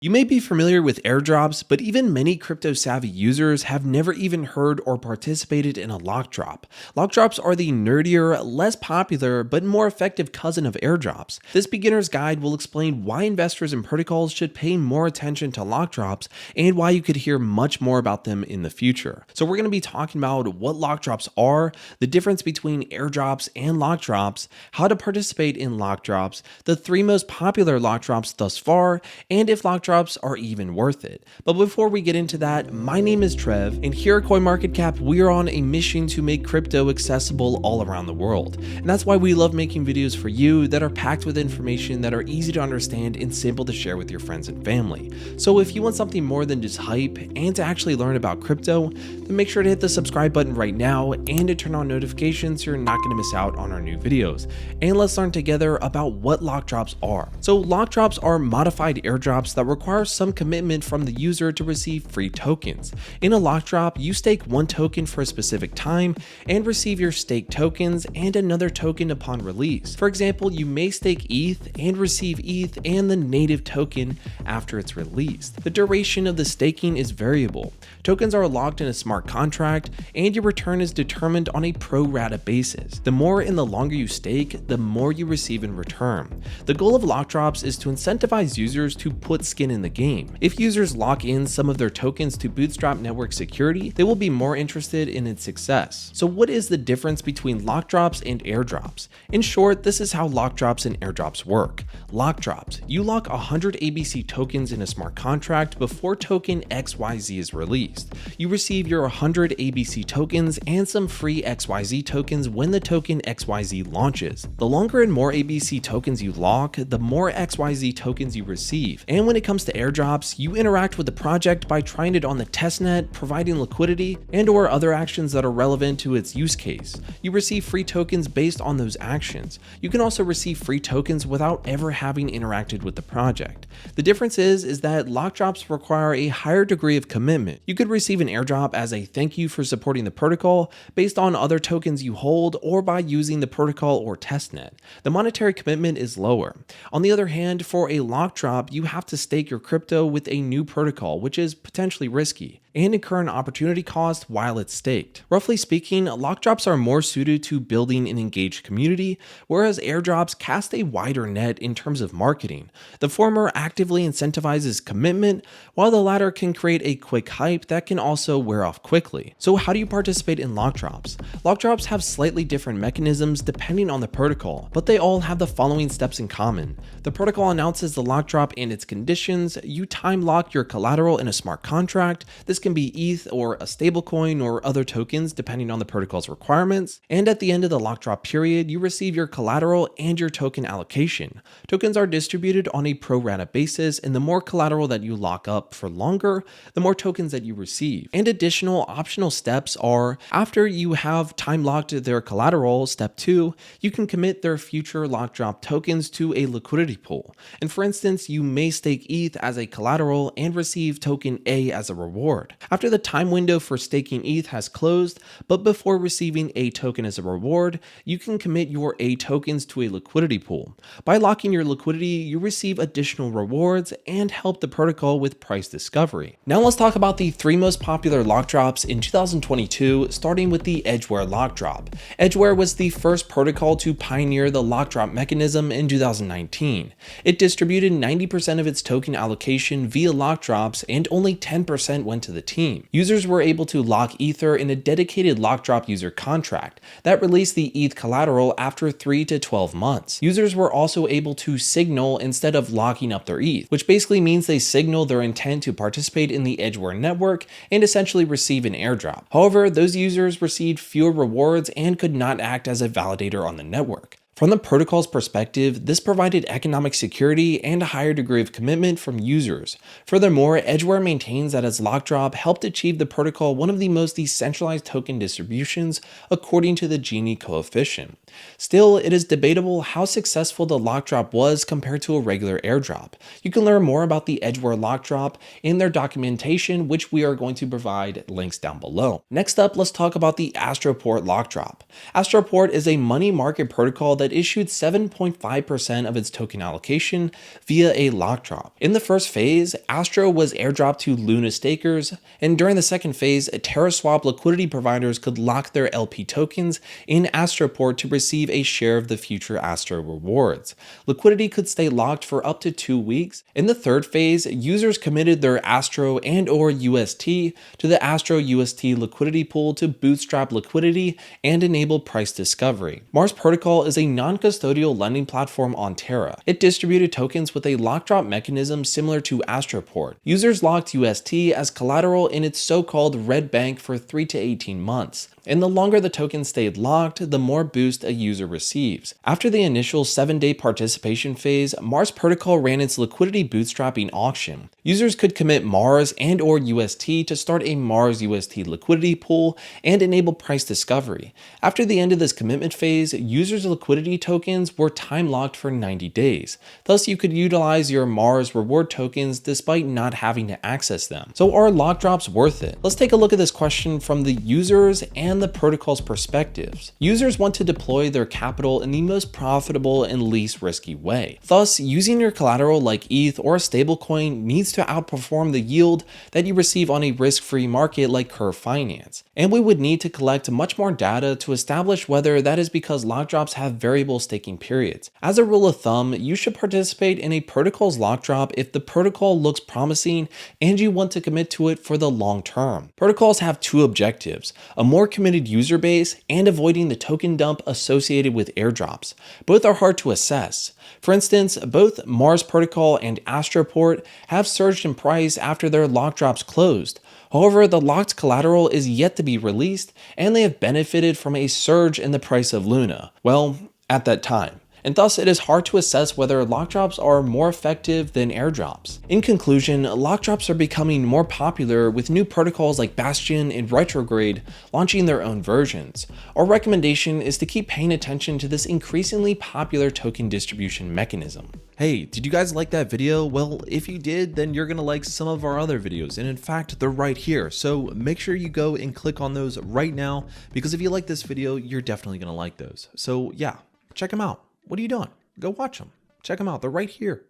You may be familiar with airdrops, but even many crypto-savvy users have never even heard or participated in a lock drop. Lock drops are the nerdier, less popular, but more effective cousin of airdrops. This beginner's guide will explain why investors and protocols should pay more attention to lock drops and why you could hear much more about them in the future. So we're going to be talking about what lock drops are, the difference between airdrops and lock drops, how to participate in lock drops, the 3 most popular lock drops thus far, and if lock drops are even worth it. But before we get into that, my name is Trev, and here at CoinMarketCap, we are on a mission to make crypto accessible all around the world. And that's why we love making videos for you that are packed with information that are easy to understand and simple to share with your friends and family. So if you want something more than just hype and to actually learn about crypto, then make sure to hit the subscribe button right now and to turn on notifications so you're not going to miss out on our new videos. And let's learn together about what lock drops are. So lock drops are modified airdrops that require some commitment from the user to receive free tokens. In a lock drop, you stake one token for a specific time and receive your staked tokens and another token upon release. For example, you may stake ETH and receive ETH and the native token after it's released. The duration of the staking is variable. Tokens are locked in a smart contract and your return is determined on a pro rata basis. The more and the longer you stake, the more you receive in return. The goal of lock drops is to incentivize users to put skin in the game. If users lock in some of their tokens to bootstrap network security, they will be more interested in its success. So what is the difference between lock drops and airdrops? In short, this is how lock drops and airdrops work. Lock drops: you lock 100 ABC tokens in a smart contract before token XYZ is released. You receive your 100 ABC tokens and some free XYZ tokens when the token XYZ launches. The longer and more ABC tokens you lock, the more XYZ tokens you receive. And when it comes to airdrops, you interact with the project by trying it on the testnet, providing liquidity, and or other actions that are relevant to its use case. You receive free tokens based on those actions. You can also receive free tokens without ever having interacted with the project. The difference is that lock drops require a higher degree of commitment. You could receive an airdrop as a thank you for supporting the protocol based on other tokens you hold or by using the protocol or testnet. The monetary commitment is lower. On the other hand, for a lock drop, you have to stake your crypto with a new protocol, which is potentially risky, and incur an opportunity cost while it's staked. Roughly speaking, lock drops are more suited to building an engaged community, whereas airdrops cast a wider net in terms of marketing. The former actively incentivizes commitment, while the latter can create a quick hype that can also wear off quickly. So how do you participate in lock drops? Lock drops have slightly different mechanisms depending on the protocol, but they all have the following steps in common. The protocol announces the lock drop and its conditions. You time lock your collateral in a smart contract. This can be ETH or a stablecoin or other tokens depending on the protocol's requirements. And at the end of the lock drop period, you receive your collateral and your token allocation. Tokens are distributed on a pro rata basis, and the more collateral that you lock up for longer, the more tokens that you receive. And additional optional steps are, after you have time locked their collateral, step 2, you can commit their future lock drop tokens to a liquidity pool. And for instance, you may stake ETH as a collateral and receive token A as a reward. After the time window for staking ETH has closed, but before receiving a token as a reward, you can commit your A tokens to a liquidity pool. By locking your liquidity, you receive additional rewards and help the protocol with price discovery. Now let's talk about the 3 most popular lock drops in 2022, starting with the Edgeware Lockdrop. Edgeware was the first protocol to pioneer the lock drop mechanism in 2019. It distributed 90% of its token allocation via lock drops, and only 10% went to the team. Users were able to lock Ether in a dedicated lock drop user contract that released the ETH collateral after 3 to 12 months. Users were also able to signal instead of locking up their ETH, which basically means they signal their intent to participate in the Edgeware network and essentially receive an airdrop. However, those users received fewer rewards and could not act as a validator on the network. From the protocol's perspective, this provided economic security and a higher degree of commitment from users. Furthermore, Edgeware maintains that its Lockdrop helped achieve the protocol one of the most decentralized token distributions according to the Gini coefficient. Still, it is debatable how successful the Lockdrop was compared to a regular airdrop. You can learn more about the Edgeware Lockdrop in their documentation, which we are going to provide links down below. Next up, let's talk about the Astroport Lockdrop. Astroport is a money market protocol that that issued 7.5% of its token allocation via a lock drop. In the first phase, Astro was airdropped to Luna stakers, and during the second phase, TerraSwap liquidity providers could lock their LP tokens in Astroport to receive a share of the future Astro rewards. Liquidity could stay locked for up to 2 weeks. In the third phase, users committed their Astro and/or UST to the Astro UST liquidity pool to bootstrap liquidity and enable price discovery. Mars Protocol is a non-custodial lending platform on Terra. It distributed tokens with a lock drop mechanism similar to Astroport. Users locked UST as collateral in its so-called red bank for 3 to 18 months. And the longer the token stayed locked, the more boost a user receives. After the initial 7-day participation phase, Mars Protocol ran its liquidity bootstrapping auction. Users could commit Mars and/or UST to start a Mars UST liquidity pool and enable price discovery. After the end of this commitment phase, users' liquidity tokens were time-locked for 90 days. Thus, you could utilize your Mars reward tokens despite not having to access them. So are lock drops worth it? Let's take a look at this question from the users and the protocol's perspectives. Users want to deploy their capital in the most profitable and least risky way. Thus, using your collateral like ETH or a stablecoin needs to outperform the yield that you receive on a risk-free market like Curve Finance. And we would need to collect much more data to establish whether that is because lock drops have variable staking periods. As a rule of thumb, you should participate in a protocol's lock drop if the protocol looks promising and you want to commit to it for the long term. Protocols have two objectives: a more committed user base and avoiding the token dump associated with airdrops. Both are hard to assess. For instance, both Mars Protocol and Astroport have surged in price after their lock drops closed. However, the locked collateral is yet to be released, and they have benefited from a surge in the price of Luna, well, at that time. And thus it is hard to assess whether lock drops are more effective than airdrops. In conclusion, lock drops are becoming more popular with new protocols like Bastion and Retrograde launching their own versions. Our recommendation is to keep paying attention to this increasingly popular token distribution mechanism. Hey, did you guys like that video? Well, if you did, then you're gonna like some of our other videos, and in fact, they're right here. So make sure you go and click on those right now, because if you like this video, you're definitely gonna like those. So yeah, check them out. What are you doing? Go watch them. Check them out. They're right here.